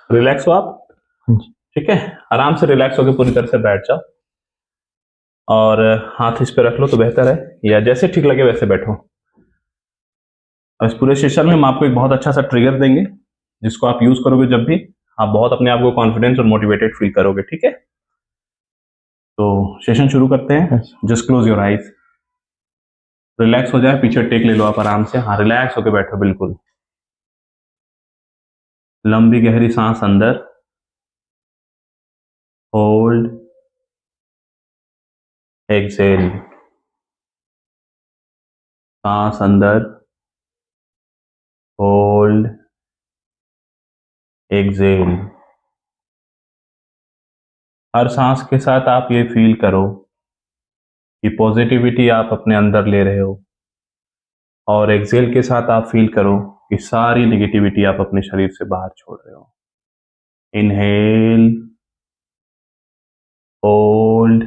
Relax हो आप। हाँ जी। ठीक है, आराम से रिलैक्स होकर पूरी तरह से बैठ जाओ और हाथ इस पे रख लो तो बेहतर है, या जैसे ठीक लगे वैसे बैठो। और इस पूरे सेशन में हम आपको एक बहुत अच्छा सा ट्रिगर देंगे जिसको आप यूज करोगे जब भी आप बहुत अपने आप को कॉन्फिडेंस और मोटिवेटेड फील करोगे। ठीक है, तो सेशन शुरू करते हैं। अच्छा। Just close your eyes, relax हो जाए, पीछे टेक ले लो आप आराम से। हाँ, रिलैक्स होकर बैठो बिल्कुल। लंबी गहरी सांस अंदर, होल्ड, एक्सेल। सांस अंदर, होल्ड, एक्सेल। हर सांस के साथ आप ये फील करो कि पॉजिटिविटी आप अपने अंदर ले रहे हो, और एक्सेल के साथ आप फील करो कि सारी नेगेटिविटी आप अपने शरीर से बाहर छोड़ रहे हो। Inhale, hold,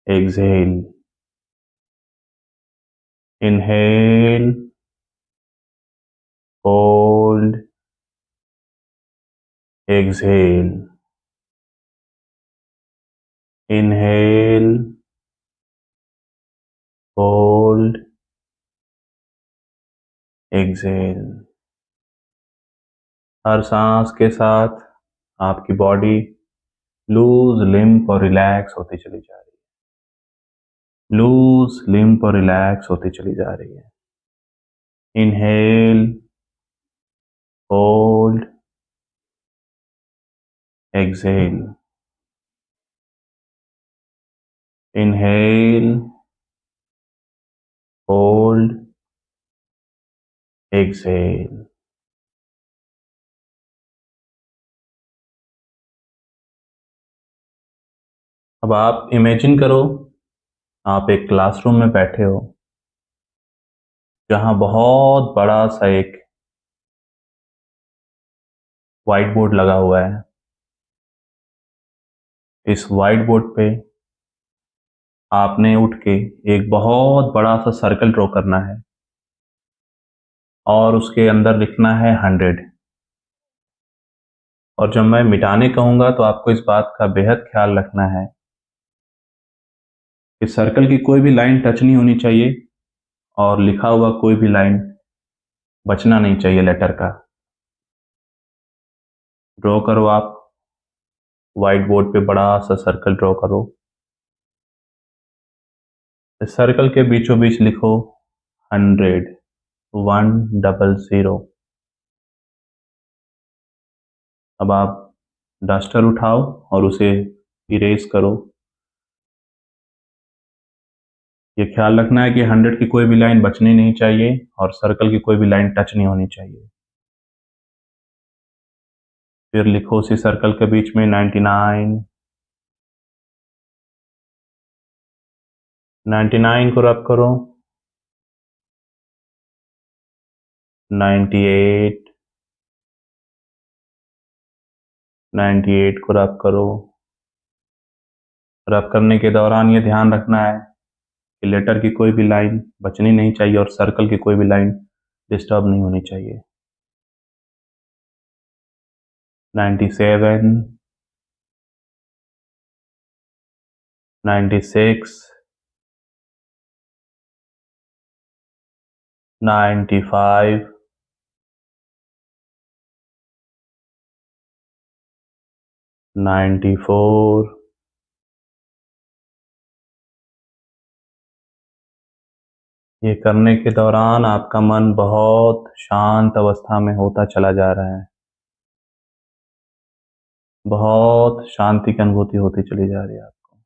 exhale. Inhale, hold, exhale. Inhale, hold, exhale. हर सांस के साथ आपकी बॉडी लूज, लिम्प और रिलैक्स होती चली जा रही है। लूज, लिम्प और रिलैक्स होती चली जा रही है। Inhale, hold, exhale. Inhale, hold, exhale. अब आप इमेजिन करो, आप एक क्लासरूम में बैठे हो जहां बहुत बड़ा सा एक व्हाइट बोर्ड लगा हुआ है। इस व्हाइट बोर्ड पे आपने उठ के एक बहुत बड़ा सा सर्कल ड्रॉ करना है और उसके अंदर लिखना है 100। और जब मैं मिटाने कहूंगा तो आपको इस बात का बेहद ख्याल रखना है कि सर्कल की कोई भी लाइन टच नहीं होनी चाहिए और लिखा हुआ कोई भी लाइन बचना नहीं चाहिए लेटर का। ड्रॉ करो आप, व्हाइट बोर्ड पे बड़ा सा सर्कल ड्रॉ करो। इस सर्कल के बीचों बीच लिखो 100, 100। अब आप डस्टर उठाओ और उसे इरेज करो। ये ख्याल रखना है कि 100 की कोई भी लाइन बचनी नहीं चाहिए और सर्कल की कोई भी लाइन टच नहीं होनी चाहिए। फिर लिखो उसी सर्कल के बीच में 99। 99 को रब करो, 98। 98 को रब करो। रब करने के दौरान ये ध्यान रखना है कि लेटर की कोई भी लाइन बचनी नहीं चाहिए और सर्कल की कोई भी लाइन डिस्टर्ब नहीं होनी चाहिए। 97, 96, 95, 94। ये करने के दौरान आपका मन बहुत शांत अवस्था में होता चला जा रहा है। बहुत शांति की अनुभूति होती चली जा रही है आपको।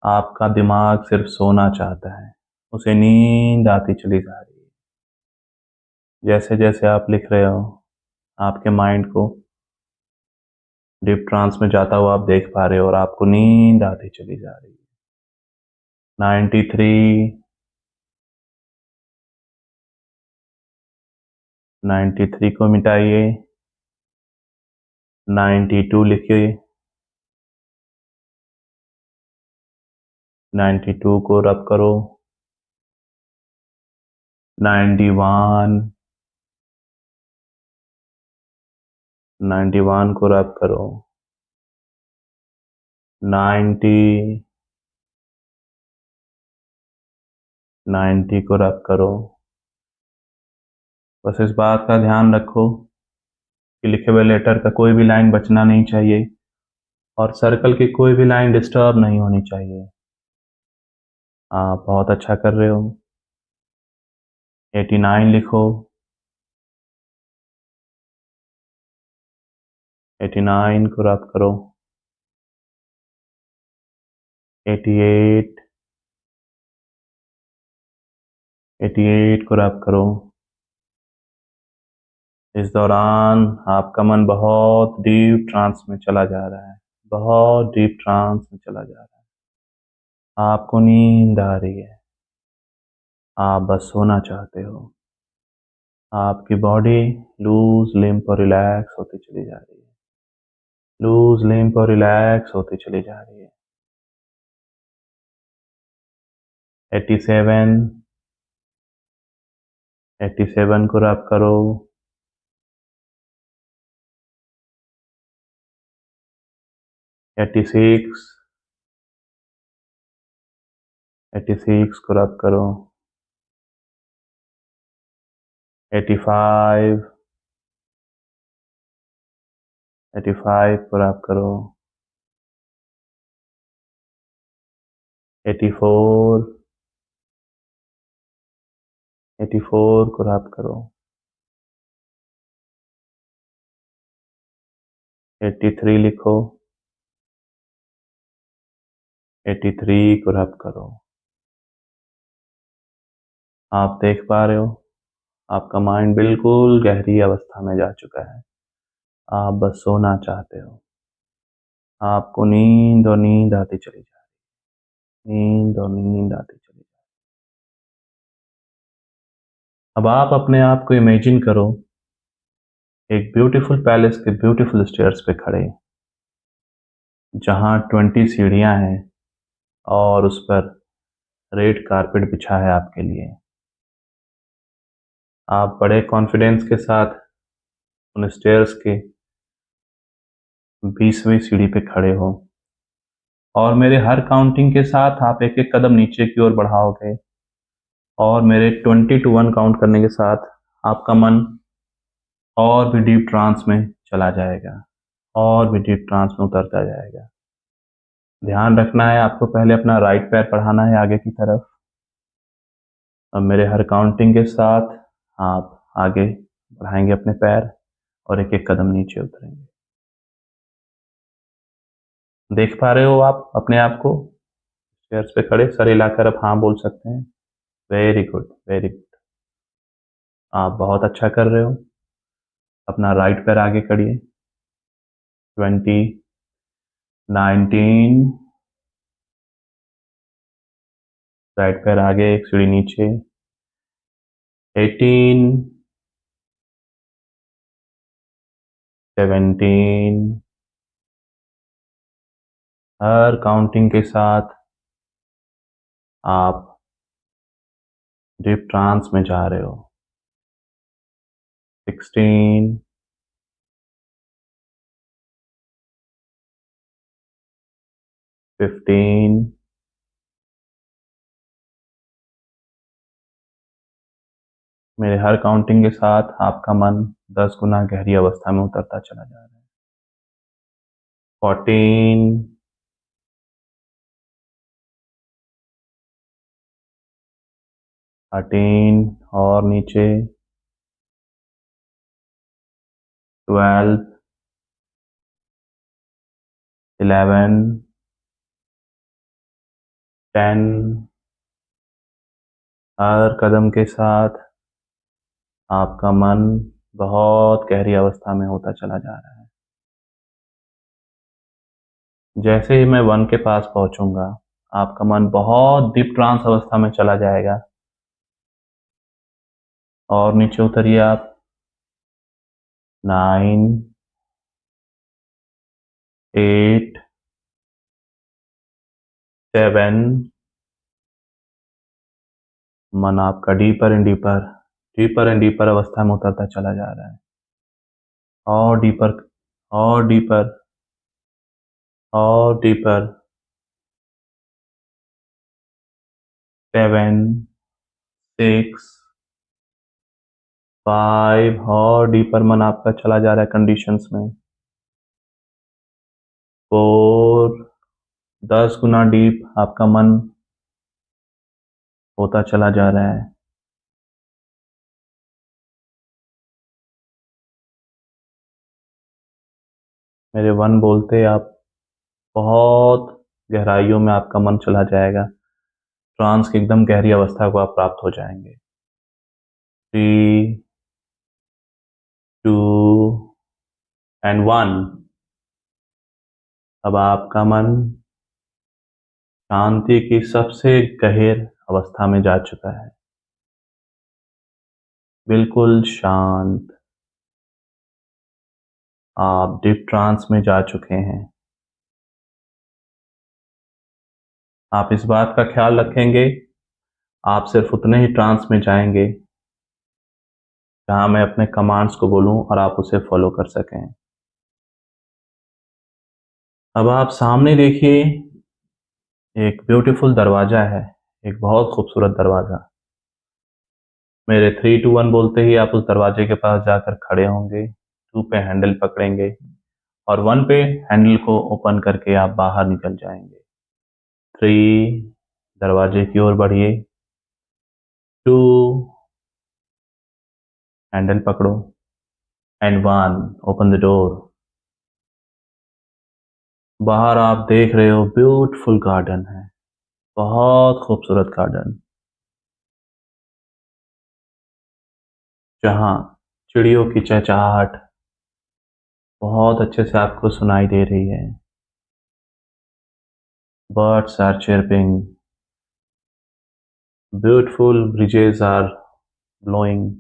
आपका दिमाग सिर्फ सोना चाहता है, उसे नींद आती चली जा रही है। जैसे जैसे आप लिख रहे हो, आपके माइंड को डीप ट्रांस में जाता हुआ आप देख पा रहे हो और आपको नींद आती चली जा रही है। 93, 93 को मिटाइए, 92 लिखिए, 92 को रब करो, 91, 91 को रब करो, 90, 90 को रब करो। बस इस बात का ध्यान रखो कि लिखे हुए लेटर का कोई भी लाइन बचना नहीं चाहिए और सर्कल की कोई भी लाइन डिस्टर्ब नहीं होनी चाहिए। आप बहुत अच्छा कर रहे हो। 89 लिखो, 89 को रब करो, 88, 88 को रब करो। इस दौरान आपका मन बहुत डीप ट्रांस में चला जा रहा है, बहुत डीप ट्रांस में चला जा रहा है। आपको नींद आ रही है, आप बस सोना चाहते हो। आपकी बॉडी लूज लिम्प और रिलैक्स होती चली जा रही है, लूज लिम्प और रिलैक्स होती चली जा रही है। 87, 87 को रब करो, 86, 86 को रब करो, 85, 85 को रब करो, 84, 84 को रब करो, 83 लिखो, 83 को रब करो। आप देख पा रहे हो आपका माइंड बिल्कुल गहरी अवस्था में जा चुका है। आप बस सोना चाहते हो। आपको नींद और नींद आती चली जा रही है, नींद और नींद आती चली जा रही है। अब आप अपने आप को इमेजिन करो एक ब्यूटीफुल पैलेस के ब्यूटीफुल स्टेयर्स पे खड़े, जहाँ 20 सीढ़ियाँ हैं और उस पर रेड कारपेट बिछा है आपके लिए। आप बड़े कॉन्फिडेंस के साथ उन स्टेयर्स के 20वीं सीढ़ी पे खड़े हो और मेरे हर काउंटिंग के साथ आप एक एक कदम नीचे की ओर बढ़ाओगे और मेरे 20 to 1 काउंट करने के साथ आपका मन और भी डीप ट्रांस में चला जाएगा, और भी डीप ट्रांस में उतरता जाएगा। ध्यान रखना है आपको, पहले अपना राइट पैर बढ़ाना है आगे की तरफ। अब मेरे हर काउंटिंग के साथ आप आगे बढ़ाएंगे अपने पैर और एक एक कदम नीचे उतरेंगे। देख पा रहे हो आप अपने आप को चेयर्स पे खड़े, सर हिलाकर अब हाँ बोल सकते हैं। Very good, very good. आप बहुत अच्छा कर रहे हो। अपना राइट पैर आगे करिए, 20, 19, राइट पैर आगे, एक सीढ़ी नीचे, 18, 17। हर काउंटिंग के साथ आप डीप ट्रांस में जा रहे हो, 16, 15, मेरे हर काउंटिंग के साथ आपका मन 10 गुना गहरी अवस्था में उतरता चला जा रहा है, 14, 13 और नीचे, 12, 11, 10। हर कदम के साथ आपका मन बहुत गहरी अवस्था में होता चला जा रहा है। जैसे ही मैं 1 के पास पहुंचूंगा, आपका मन बहुत डीप ट्रांस अवस्था में चला जाएगा और नीचे उतरिए आप, 9, 8, 7। मन आपका deeper and deeper, deeper and deeper अवस्था में उतरता चला जा रहा है और डीपर और डीपर, और डीपर। 7, 6, 5, और डीपर मन आपका चला जा रहा है कंडीशंस में। 4, 10 गुना डीप आपका मन होता चला जा रहा है। मेरे 1 बोलते आप बहुत गहराइयों में आपका मन चला जाएगा। ट्रांस की एकदम गहरी अवस्था को आप प्राप्त हो जाएंगे। 3, 2 एंड 1। अब आपका मन शांति की सबसे गहर अवस्था में जा चुका है, बिल्कुल शांत। आप डीप ट्रांस में जा चुके हैं। आप इस बात का ख्याल रखेंगे, आप सिर्फ उतने ही ट्रांस में जाएंगे जहां मैं अपने कमांड्स को बोलूं और आप उसे फॉलो कर सकें। अब आप सामने देखिए, एक ब्यूटीफुल दरवाजा है, एक बहुत खूबसूरत दरवाजा। मेरे 3, 2, 1 बोलते ही आप उस दरवाजे के पास जाकर खड़े होंगे। 2 पे हैंडल पकड़ेंगे और 1 पे हैंडल को ओपन करके आप बाहर निकल जाएंगे। 3, दरवाजे की ओर बढ़िए। 2, हैंडल पकड़ो एंड 1, ओपन द डोर। बाहर आप देख रहे हो ब्यूटीफुल गार्डन है, बहुत खूबसूरत गार्डन, जहां चिड़ियों की चहचहाहट बहुत अच्छे से आपको सुनाई दे रही है। Birds are chirping, beautiful breezes are blowing.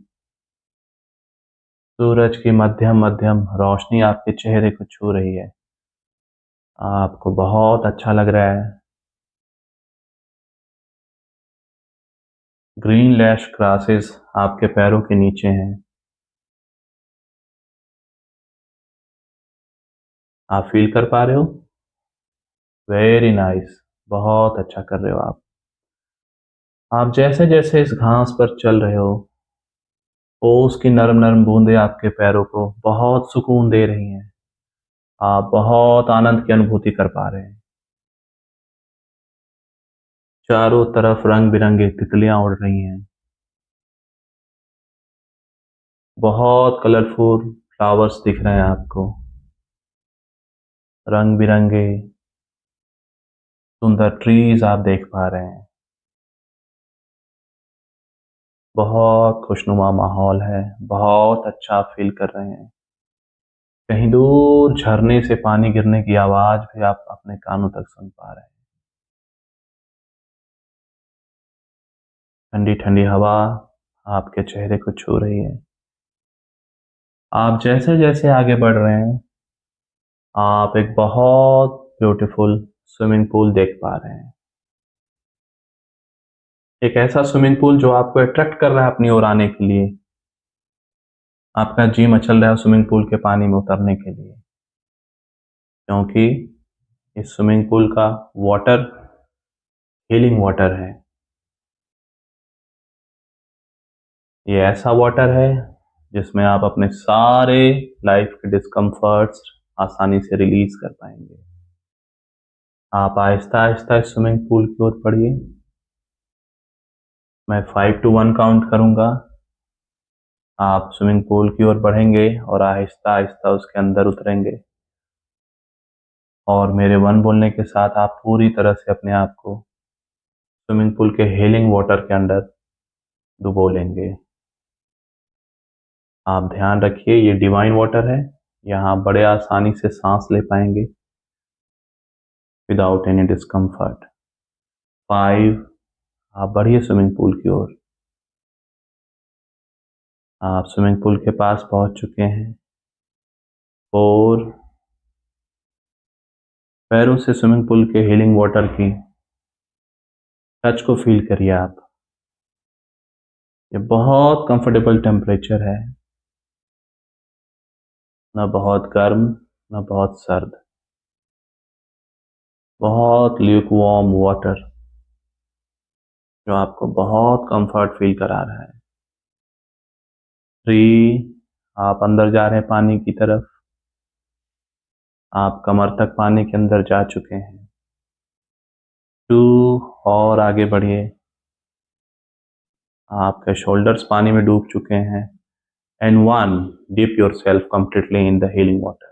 सूरज की मध्यम मध्यम रोशनी आपके चेहरे को छू रही है, आपको बहुत अच्छा लग रहा है। ग्रीन लैश ग्रासेस आपके पैरों के नीचे हैं। आप फील कर पा रहे हो? वेरी नाइस, बहुत अच्छा कर रहे हो आप। आप जैसे जैसे इस घास पर चल रहे हो, ओस की नरम नरम बूंदें आपके पैरों को बहुत सुकून दे रही हैं। आप बहुत आनंद की अनुभूति कर पा रहे हैं। चारों तरफ रंग बिरंगे तितलियां उड़ रही हैं। बहुत कलरफुल फ्लावर्स दिख रहे हैं आपको, रंग बिरंगे सुंदर ट्रीज आप देख पा रहे हैं। बहुत खुशनुमा माहौल है, बहुत अच्छा आप फील कर रहे हैं। कहीं दूर झरने से पानी गिरने की आवाज भी आप अपने कानों तक सुन पा रहे हैं। ठंडी ठंडी हवा आपके चेहरे को छू रही है। आप जैसे जैसे आगे बढ़ रहे हैं, आप एक बहुत ब्यूटीफुल स्विमिंग पूल देख पा रहे हैं। एक ऐसा स्विमिंग पूल जो आपको अट्रैक्ट कर रहा है अपनी ओर आने के लिए। आपका जी मचल रहा है स्विमिंग पूल के पानी में उतरने के लिए, क्योंकि इस स्विमिंग पूल का वाटर हीलिंग वाटर है। ये ऐसा वाटर है जिसमें आप अपने सारे लाइफ के डिस्कम्फर्ट्स आसानी से रिलीज कर पाएंगे। आप आहिस्ता आहिस्ता इस स्विमिंग पूल की ओर बढ़िए। मैं 5 to 1 काउंट करूंगा, आप स्विमिंग पूल की ओर बढ़ेंगे और आहिस्ता आहिस्ता उसके अंदर उतरेंगे। और मेरे 1 बोलने के साथ आप पूरी तरह से अपने आप को स्विमिंग पूल के हीलिंग वाटर के अंदर डुबो लेंगे। आप ध्यान रखिए, ये डिवाइन वाटर है, यहाँ बड़े आसानी से सांस ले पाएंगे विदाउट एनी डिस्कम्फर्ट। 5, आप बढ़िए स्विमिंग पूल की ओर। आप स्विमिंग पूल के पास पहुंच चुके हैं। 4, पैरों से स्विमिंग पूल के हीलिंग वाटर की टच को फील करिए आप। ये बहुत कंफर्टेबल टेम्परेचर है, ना बहुत गर्म ना बहुत सर्द, बहुत ल्यूकवार्म वाटर जो आपको बहुत कंफर्ट फील करा रहा है। 3, आप अंदर जा रहे हैं पानी की तरफ, आप कमर तक पानी के अंदर जा चुके हैं। 2, और आगे बढ़िए, आपके शोल्डर्स पानी में डूब चुके हैं। And 1, dip yourself completely in the healing water.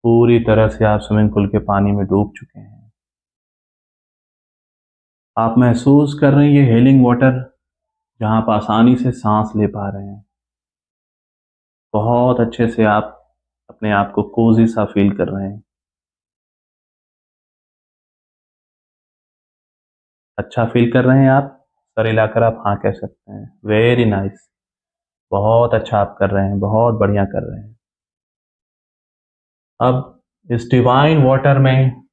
पूरी तरह से आप स्विमिंग पूल के पानी में डूब चुके हैं। आप महसूस कर रहे हैं ये हीलिंग वाटर जहां आप आसानी से सांस ले पा रहे हैं। बहुत अच्छे से आप अपने आप को कोजी सा फील कर रहे हैं। अच्छा फील कर रहे हैं आप? सर हिलाकर आप हाँ कह सकते हैं। वेरी नाइस, बहुत अच्छा आप कर रहे हैं, बहुत बढ़िया कर रहे हैं। अब इस डिवाइन वाटर में,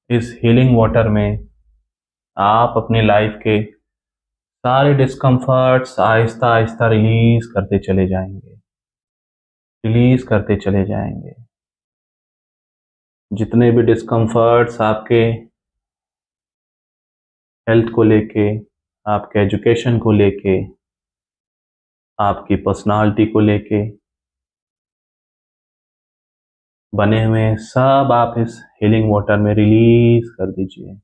इस हीलिंग वाटर में आप अपनी लाइफ के सारे डिस्कम्फर्ट्स आहिस्ता आहिस्ता रिलीज करते चले जाएंगे, रिलीज करते चले जाएंगे। जितने भी डिस्कम्फर्ट्स आपके हेल्थ को लेके, आपके एजुकेशन को लेके, आपकी पर्सनालिटी को लेके बने हुए हैं, सब आप इस हीलिंग वाटर में रिलीज कर दीजिए।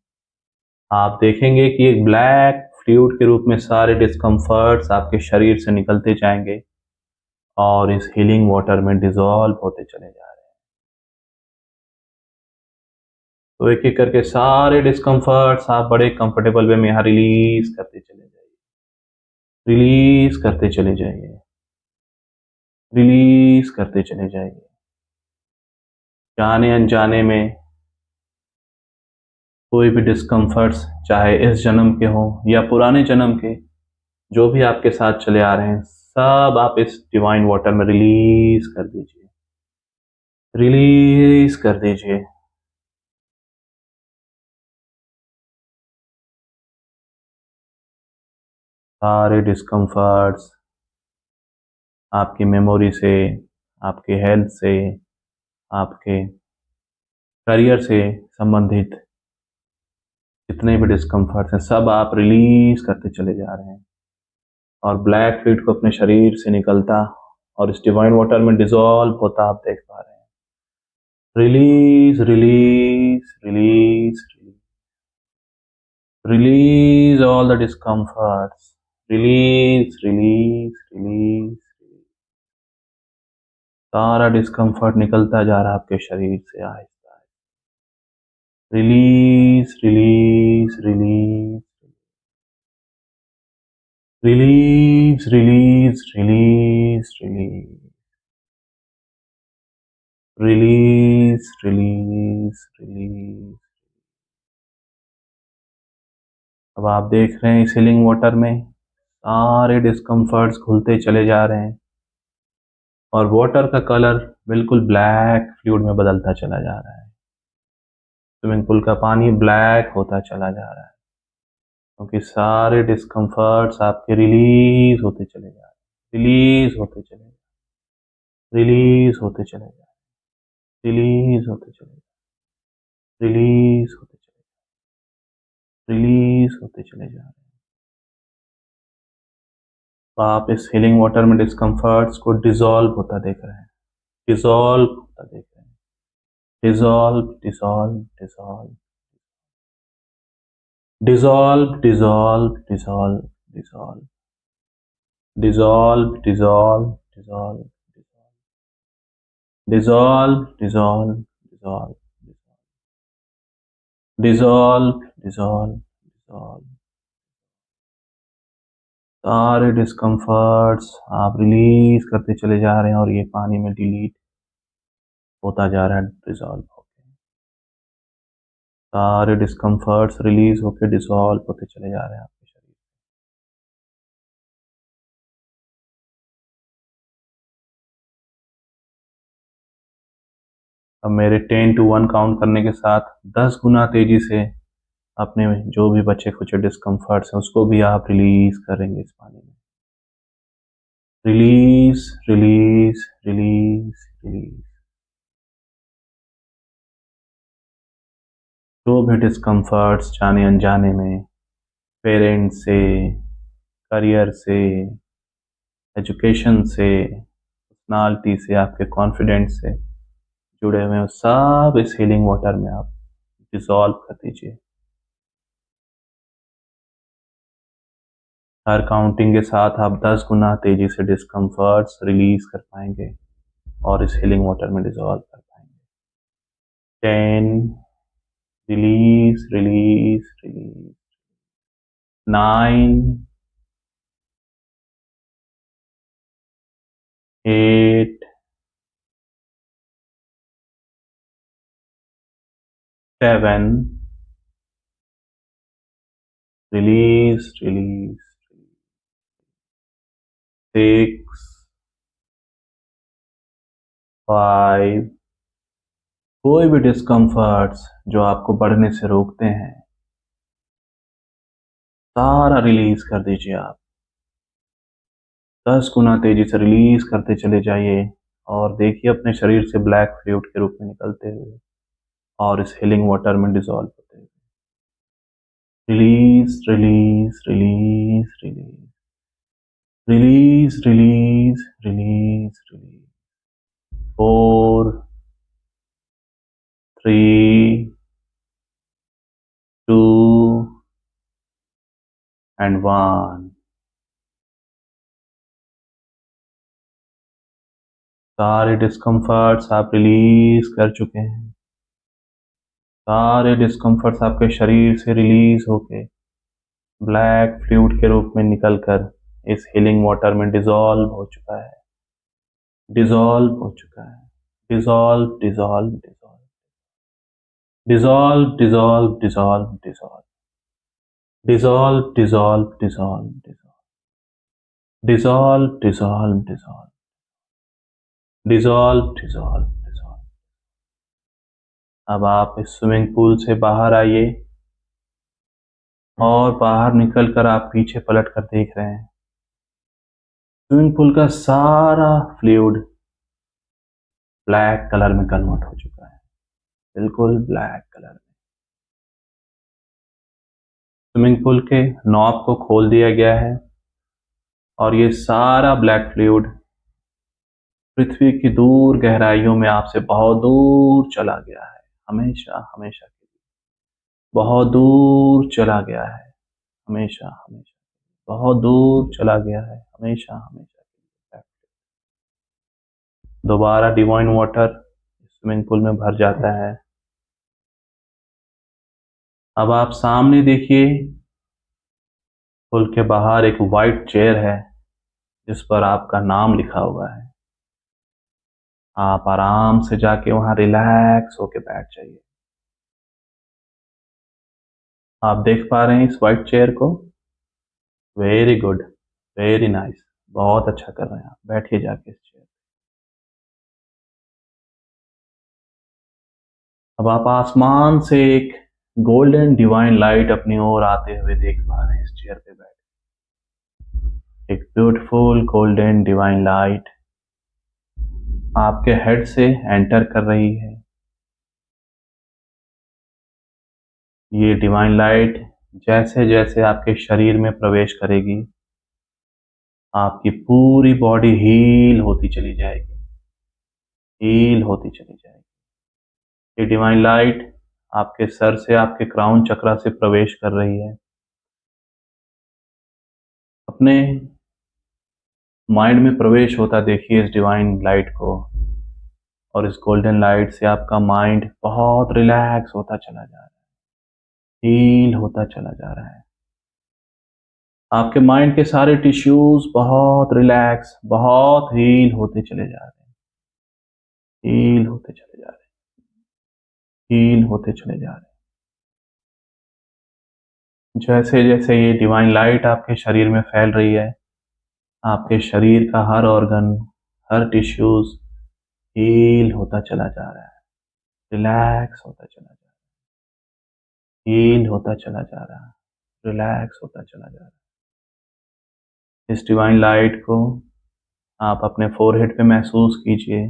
आप देखेंगे कि एक ब्लैक फ्लूइड के रूप में सारे डिस्कम्फर्ट्स आपके शरीर से निकलते जाएंगे और इस हीलिंग वाटर में डिसॉल्व होते चले जा रहे हैं। तो एक एक करके सारे डिस्कम्फर्ट्स आप बड़े कंफर्टेबल वे में यहाँ रिलीज करते चले जाइए, रिलीज करते चले जाइए, रिलीज करते चले जाइए। जाने अनजाने में कोई भी डिस्कम्फर्ट्स, चाहे इस जन्म के हों या पुराने जन्म के, जो भी आपके साथ चले आ रहे हैं, सब आप इस डिवाइन वाटर में रिलीज कर दीजिए, रिलीज कर दीजिए। सारे डिस्कम्फर्ट्स आपकी मेमोरी से, आपके हेल्थ से, आपके करियर से संबंधित जितने भी डिस्कम्फर्ट्स हैं, सब आप रिलीज करते चले जा रहे हैं और ब्लैक फ्लूइड को अपने शरीर से निकलता और इस डिवाइन वाटर में डिसॉल्व होता आप देख पा रहे हैं। Release release release release all the discomforts, release release release. सारा डिस्कम्फर्ट निकलता जा रहा है आपके शरीर से Aahista Aahista. Release release release release release release release release release release. अब आप देख रहे हैं इस हीलिंग वाटर में सारे डिस्कम्फर्ट्स घुलते चले जा रहे हैं और वाटर का कलर बिल्कुल ब्लैक फ्लूइड में बदलता चला जा रहा है। स्विमिंग पूल का पानी ब्लैक होता चला जा रहा है क्योंकि सारे डिस्कम्फर्ट्स आपके रिलीज होते चले जा रहे हैं, रिलीज होते चले जा रहे हैं, रिलीज होते चले जा रहे हैं, रिलीज होते चले जा रहे हैं, रिलीज होते चले जा रहे हैं, रिलीज होते चले जा रहे हैं। तो आप इस हीलिंग वाटर में डिस्कम्फर्ट्स को डिसॉल्व होता देख रहे हैं, डिसॉल्व होता देख रहे हैं, dissolve dissolve dissolve dissolve dissolve dissolve dissolve dissolve dissolve dissolve dissolve dissolve dissolve dissolve dissolve dissolve. सारे डिस्कम्फर्ट्स आप रिलीज करते चले जा रहे हैं और ये पानी में डिलीट होता जा रहा है, डिसॉल्व होके। सारे डिस्कम्फर्ट्स रिलीज होके डिसॉल्व होते चले जा रहे हैं आपके शरीर। अब मेरे 10 to 1 काउंट करने के साथ 10 गुना तेजी से अपने जो भी बचे खुचे डिस्कम्फर्ट्स हैं उसको भी आप रिलीज करेंगे इस पानी में। Release release release release. जो भी डिस्कम्फर्ट्स जाने अनजाने में पेरेंट्स से, करियर से, एजुकेशन से, पर्सनालिटी से, आपके कॉन्फिडेंस से जुड़े हुए हैं, सब इस हीलिंग वाटर में आप डिसॉल्व कर दीजिए। हर काउंटिंग के साथ आप 10 गुना तेजी से डिस्कम्फर्ट्स रिलीज कर पाएंगे और इस हीलिंग वाटर में डिसॉल्व कर पाएंगे। 10, release release release. 9, 8, 7, release release. 6, 5, कोई भी डिस्कम्फर्ट्स जो आपको बढ़ने से रोकते हैं सारा रिलीज कर दीजिए आप। 10 गुना तेजी से रिलीज करते चले जाइए और देखिए अपने शरीर से ब्लैक फ्लूइड के रूप में निकलते हुए और इस हीलिंग वाटर में डिसॉल्व होते हुए। Release release release release release release release release. 4, 3, 2 and 1। सारे डिस्कम्फर्ट्स आप रिलीज कर चुके हैं। सारे डिस्कम्फर्ट्स आपके शरीर से रिलीज होके ब्लैक फ्लूइड के रूप में निकलकर इस हीलिंग वाटर में डिसॉल्व हो चुका है। डिसॉल्व हो चुका है। Dissolve dissolve dissolve dissolve dissolve dissolve dissolve dissolve dissolve dissolve dissolve dissolve dissolve dissolve dissolve dissolve. अब आप इस स्विमिंग पूल से बाहर आइए और बाहर निकलकर आप पीछे पलट कर देख रहे हैं स्विमिंग पूल का सारा फ्लूइड ब्लैक कलर में कन्वर्ट हो चुका है, बिल्कुल ब्लैक कलर में। स्विमिंग पूल के नॉब को खोल दिया गया है और ये सारा ब्लैक फ्लूइड पृथ्वी की दूर गहराइयों में आपसे बहुत दूर चला गया है, हमेशा हमेशा के लिए बहुत दूर चला गया है, हमेशा हमेशा बहुत दूर चला गया है, हमेशा हमेशा के लिए। दोबारा डिवाइन वाटर स्विमिंग पूल में भर जाता है। अब आप सामने देखिए पुल के बाहर एक वाइट चेयर है जिस पर आपका नाम लिखा हुआ है। आप आराम से जाके वहां रिलैक्स होके बैठ जाइए। आप देख पा रहे हैं इस वाइट चेयर को? वेरी गुड, वेरी नाइस, बहुत अच्छा कर रहे हैं आप। बैठिए जाके इस चेयर। अब आप आसमान से एक गोल्डन डिवाइन लाइट अपनी ओर आते हुए देख पा रहे हैं इस चेयर पे बैठ। एक ब्यूटीफुल गोल्डन डिवाइन लाइट आपके हेड से एंटर कर रही है। ये डिवाइन लाइट जैसे जैसे आपके शरीर में प्रवेश करेगी आपकी पूरी बॉडी हील होती चली जाएगी, हील होती चली जाएगी। ये डिवाइन लाइट आपके सर से आपके क्राउन चक्रा से प्रवेश कर रही है। अपने माइंड में प्रवेश होता देखिए इस डिवाइन लाइट को और इस गोल्डन लाइट से आपका माइंड बहुत रिलैक्स होता चला जा रहा है, हील होता चला जा रहा है। आपके माइंड के सारे टिश्यूज बहुत रिलैक्स, बहुत हील होते चले जा रहे हैं, हील होते चले जा रहे हैं, हील होते चले जा रहे हैं। जैसे जैसे ये डिवाइन लाइट आपके शरीर में फैल रही है आपके शरीर का हर ऑर्गन, हर टिश्यूज हील होता चला जा रहा है, रिलैक्स होता चला जा रहा है, हील होता चला जा रहा है, रिलैक्स होता चला जा रहा है। इस डिवाइन लाइट को आप अपने फोरहेड पे महसूस कीजिए,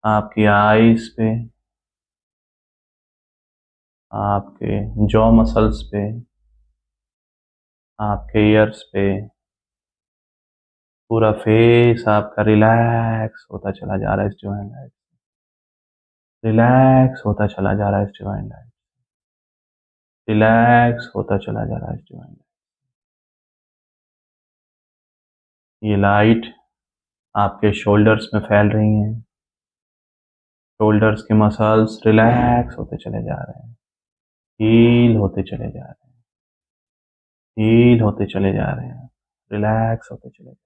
आपकी आईज पे, आपके जॉ मसल्स पे, आपके ईयर्स पे। पूरा फेस आपका रिलैक्स होता चला जा रहा है इस डिवाइन लाइट। रिलैक्स होता चला जा रहा है इस डिवाइन लाइट। रिलैक्स होता चला जा रहा है इस डिवाइन लाइट। ये लाइट आपके शोल्डर्स में फैल रही हैं। शोल्डर्स के मसल्स रिलैक्स होते चले जा रहे हैं, हील होते चले जा रहे हैं, हील होते चले जा रहे हैं, रिलैक्स होते चले जा रहे हैं।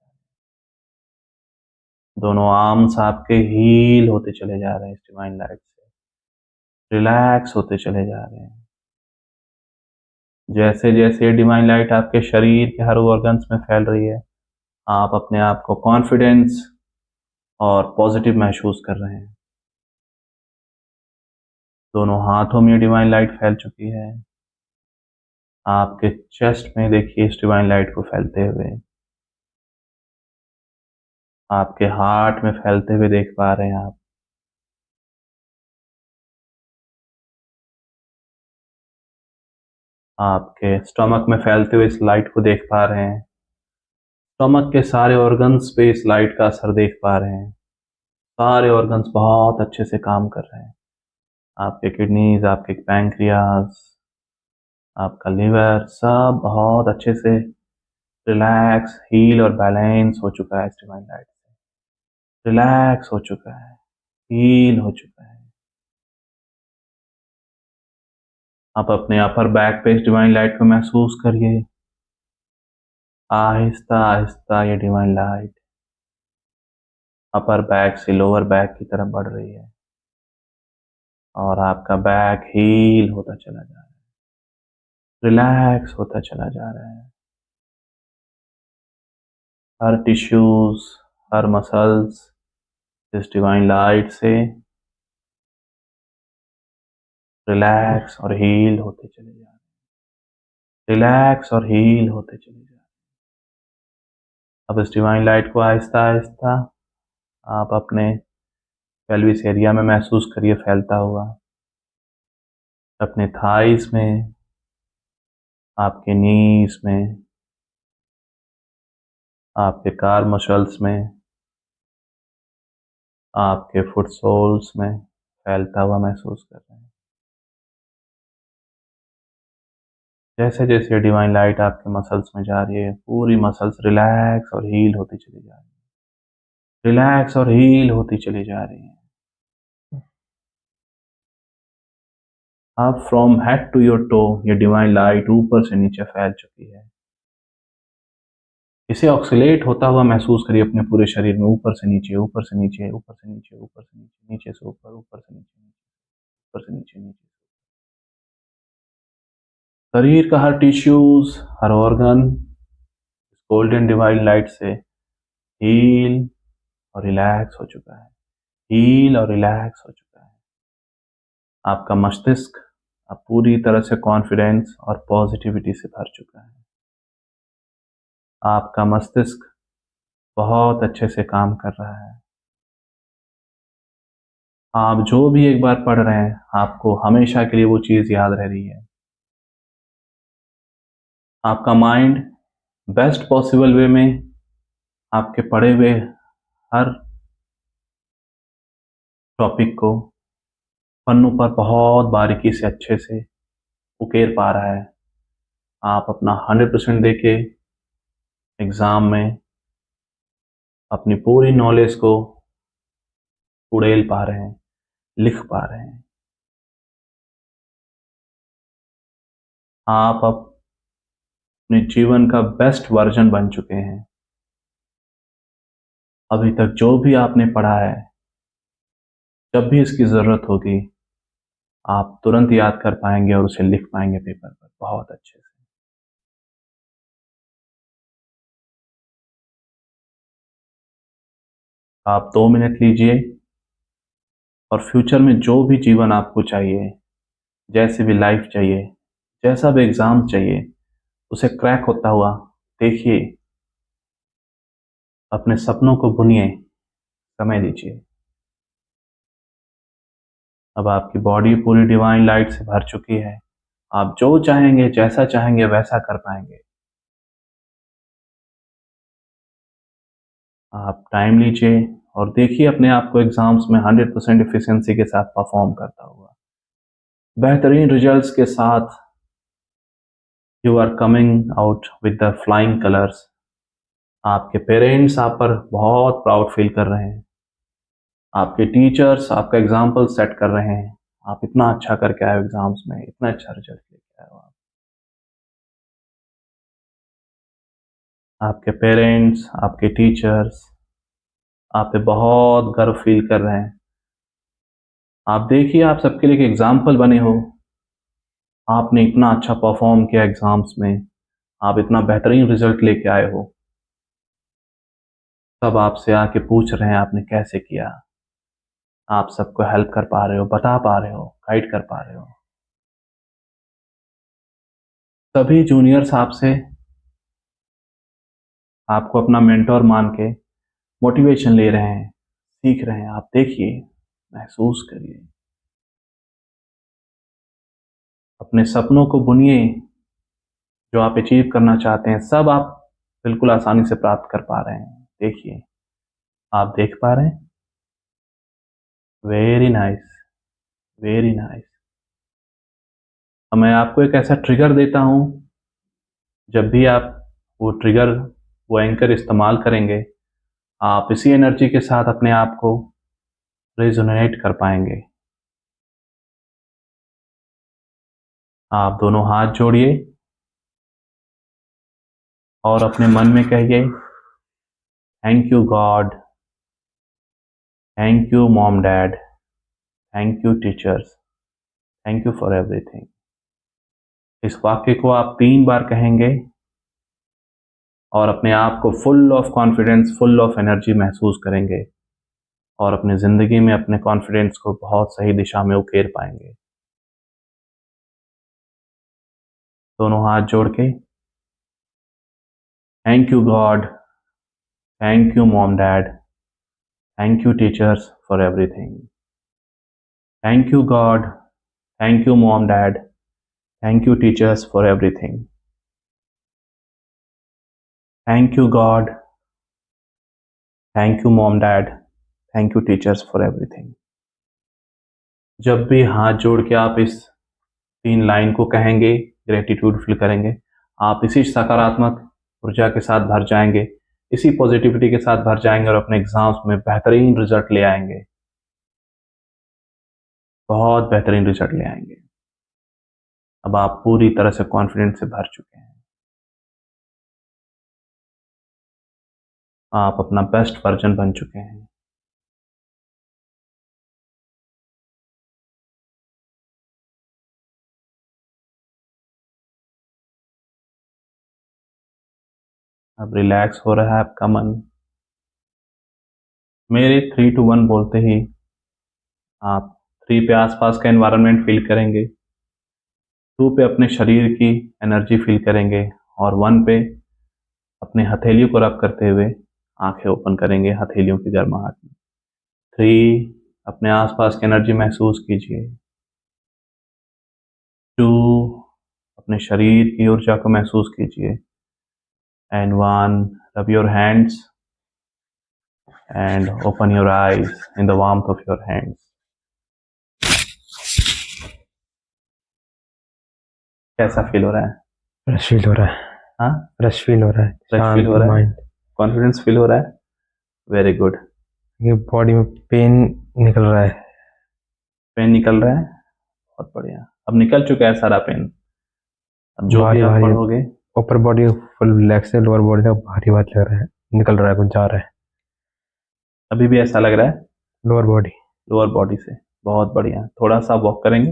दोनों आर्म्स आपके हील होते चले जा रहे हैं इस डिवाइन लाइट से, रिलैक्स होते चले जा रहे हैं। जैसे जैसे डिवाइन लाइट आपके शरीर के हर ऑर्गन्स में फैल रही है, आप अपने आप को कॉन्फिडेंस और पॉजिटिव महसूस कर रहे हैं। दोनों हाथों में डिवाइन लाइट फैल चुकी है। आपके चेस्ट में देखिए इस डिवाइन लाइट को फैलते हुए, आपके हार्ट में फैलते हुए देख पा रहे हैं आप। आपके स्टमक में फैलते हुए इस लाइट को देख पा रहे हैं। स्टमक के सारे ऑर्गन्स पे इस लाइट का असर देख पा रहे हैं। सारे ऑर्गन्स बहुत अच्छे से काम कर रहे हैं। आपके किडनीज, आपके पैंक्रियाज, आपका लिवर, सब बहुत अच्छे से रिलैक्स, हील और बैलेंस हो चुका है इस डिवाइन लाइट से। रिलैक्स हो चुका है, हील हो चुका है। आप अपने अपर बैक पे इस डिवाइन लाइट को महसूस करिए। आहिस्ता आहिस्ता ये डिवाइन लाइट अपर बैक से लोअर बैक की तरफ बढ़ रही है और आपका बैक हील होता चला जा रहा है, रिलैक्स होता चला जा रहा है। हर टिश्यूज, हर मसल्स इस डिवाइन लाइट से रिलैक्स और हील होते चले जा रहे हैं, रिलैक्स और हील होते चले जा रहे हैं। अब इस डिवाइन लाइट को आहिस्ता आहिस्ता आप अपने पेल्विस एरिया में महसूस करिए फैलता हुआ, अपने थाइस में, आपके नीज में, आपके कार मसल्स में, आपके फुट सोल्स में फैलता हुआ महसूस कर रहे हैं। जैसे जैसे डिवाइन लाइट आपके मसल्स में जा रही है, पूरी मसल्स रिलैक्स और हील होती चली जा रही है, रिलैक्स और हील होती चली जा रही है। अब from head to your toe ये डिवाइन लाइट ऊपर से नीचे फैल चुकी है। इसे ऑक्सीलेट होता हुआ महसूस करिए अपने पूरे शरीर में, ऊपर से नीचे, ऊपर से नीचे, ऊपर से नीचे, ऊपर से नीचे, नीचे से ऊपर, ऊपर से नीचे, ऊपर से नीचे, नीचे। शरीर का हर टिश्यूज, हर ऑर्गन गोल्डन डिवाइन लाइट से हील और रिलैक्स हो चुका है, हील और रिलैक्स हो चुका है। आपका मस्तिष्क अब पूरी तरह से कॉन्फिडेंस और पॉजिटिविटी से भर चुका है। आपका मस्तिष्क बहुत अच्छे से काम कर रहा है। आप जो भी एक बार पढ़ रहे हैं, आपको हमेशा के लिए वो चीज़ याद रह रही है। आपका माइंड बेस्ट पॉसिबल वे में आपके पढ़े हुए हर टॉपिक को पन्नों पर बहुत बारीकी से अच्छे से उकेर पा रहा है। आप अपना 100% देके एग्ज़ाम में अपनी पूरी नॉलेज को उड़ेल पा रहे हैं, लिख पा रहे हैं। आप अब अपने जीवन का बेस्ट वर्जन बन चुके हैं। अभी तक जो भी आपने पढ़ा है, जब भी इसकी ज़रूरत होगी आप तुरंत याद कर पाएंगे और उसे लिख पाएंगे पेपर पर बहुत अच्छे से। आप 2 मिनट लीजिए और फ्यूचर में जो भी जीवन आपको चाहिए, जैसी भी लाइफ चाहिए, जैसा भी एग्ज़ाम चाहिए, उसे क्रैक होता हुआ देखिए। अपने सपनों को बुनिए, समय दीजिए। अब आपकी बॉडी पूरी डिवाइन लाइट से भर चुकी है। आप जो चाहेंगे, जैसा चाहेंगे वैसा कर पाएंगे। आप टाइम लीजिए और देखिए अपने आप को एग्जाम्स में 100% एफिशिएंसी के साथ परफॉर्म करता हुआ, बेहतरीन रिजल्ट्स के साथ। You are coming out with the flying colours. आपके पेरेंट्स आप पर बहुत प्राउड फील कर रहे हैं। आपके टीचर्स आपका एग्जाम्पल सेट कर रहे हैं। आप इतना अच्छा करके आए हो एग्जाम्स में, इतना अच्छा रिजल्ट लेके आए हो आप। आपके पेरेंट्स, आपके टीचर्स आप पे बहुत गर्व फील कर रहे हैं। आप देखिए, आप सबके लिए एक एग्जाम्पल बने हो। आपने इतना अच्छा परफॉर्म किया एग्जाम्स में, आप इतना बेहतरीन रिजल्ट लेके आए हो। सब आपसे आके पूछ रहे हैं आपने कैसे किया। आप सबको हेल्प कर पा रहे हो, बता पा रहे हो, गाइड कर पा रहे हो। सभी जूनियर्स आपसे आपको अपना मेंटोर मान के मोटिवेशन ले रहे हैं, सीख रहे हैं। आप देखिए, महसूस करिए, अपने सपनों को बुनिए। जो आप अचीव करना चाहते हैं सब आप बिल्कुल आसानी से प्राप्त कर पा रहे हैं। देखिए, आप देख पा रहे हैं। Very nice, very nice. अब मैं आपको एक ऐसा ट्रिगर देता हूं, जब भी आप वो ट्रिगर, वो एंकर इस्तेमाल करेंगे, आप इसी एनर्जी के साथ अपने आप को रेजोनेट कर पाएंगे। आप दोनों हाथ जोड़िए और अपने मन में कहिए, thank you God, thank you mom dad, thank you teachers, thank you for everything. इस वाक्य को आप 3 बार कहेंगे और अपने आप को full of confidence, full of energy महसूस करेंगे और अपनी ज़िंदगी में अपने कॉन्फिडेंस को बहुत सही दिशा में उकेर पाएंगे। दोनों हाथ जोड़ के, thank you God, thank you mom dad, thank you teachers for everything. Thank you God, thank you mom dad, thank you teachers for everything. Thank you God, thank you mom dad, thank you teachers for everything. जब भी हाथ जोड़ के आप इस 3 line को कहेंगे, gratitude feel करेंगे, आप इसी सकारात्मक ऊर्जा के साथ भर जाएंगे, इसी पॉजिटिविटी के साथ भर जाएंगे और अपने एग्जाम्स में बेहतरीन रिजल्ट ले आएंगे। बहुत बेहतरीन रिजल्ट ले आएंगे। अब आप पूरी तरह से कॉन्फिडेंस से भर चुके हैं। आप अपना बेस्ट वर्जन बन चुके हैं। अब रिलैक्स हो रहा है आपका मन। मेरे 3 to 1 बोलते ही आप 3 पे आसपास का एनवायरनमेंट फील करेंगे, 2 पे अपने शरीर की एनर्जी फील करेंगे और 1 पे अपने हथेलियों को रब करते हुए आंखें ओपन करेंगे हथेलियों की गर्माहट में। 3, अपने आसपास की एनर्जी महसूस कीजिए। 2, अपने शरीर की ऊर्जा को महसूस कीजिए। And 1, rub your hands and open your eyes in the warmth of your hands. कैसा फील हो रहा है? फ्रेश फील हो रहा है। हाँ, फ्रेश फील हो रहा है। फ्रेश फील हो रहा है, कॉन्फिडेंस फील हो रहा है। Very good. ये बॉडी में पेन निकल रहा है। पेन निकल रहा है, बहुत बढ़िया। अब निकल चुका है सारा पेन। अब जो भी भारी आप भारी पढ़ोगे, ऊपर बॉडी फुल रिलैक्स है, लोअर बॉडी का भारी भारी लग रहा है, निकल रहा है, कुछ जा रहा है अभी भी ऐसा लग रहा है लोअर बॉडी। लोअर बॉडी से। बहुत बढ़िया। थोड़ा सा वॉक करेंगे।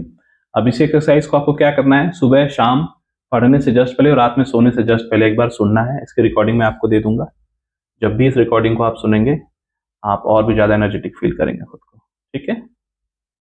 अब इस एक्सरसाइज को आपको क्या करना है, सुबह शाम पढ़ने से जस्ट पहले और रात में सोने से जस्ट पहले एक बार सुनना है। इसकी रिकॉर्डिंग मैं आपको दे दूंगा। जब भी इस रिकॉर्डिंग को आप सुनेंगे, आप और भी ज़्यादा एनर्जेटिक फील करेंगे खुद को। ठीक है।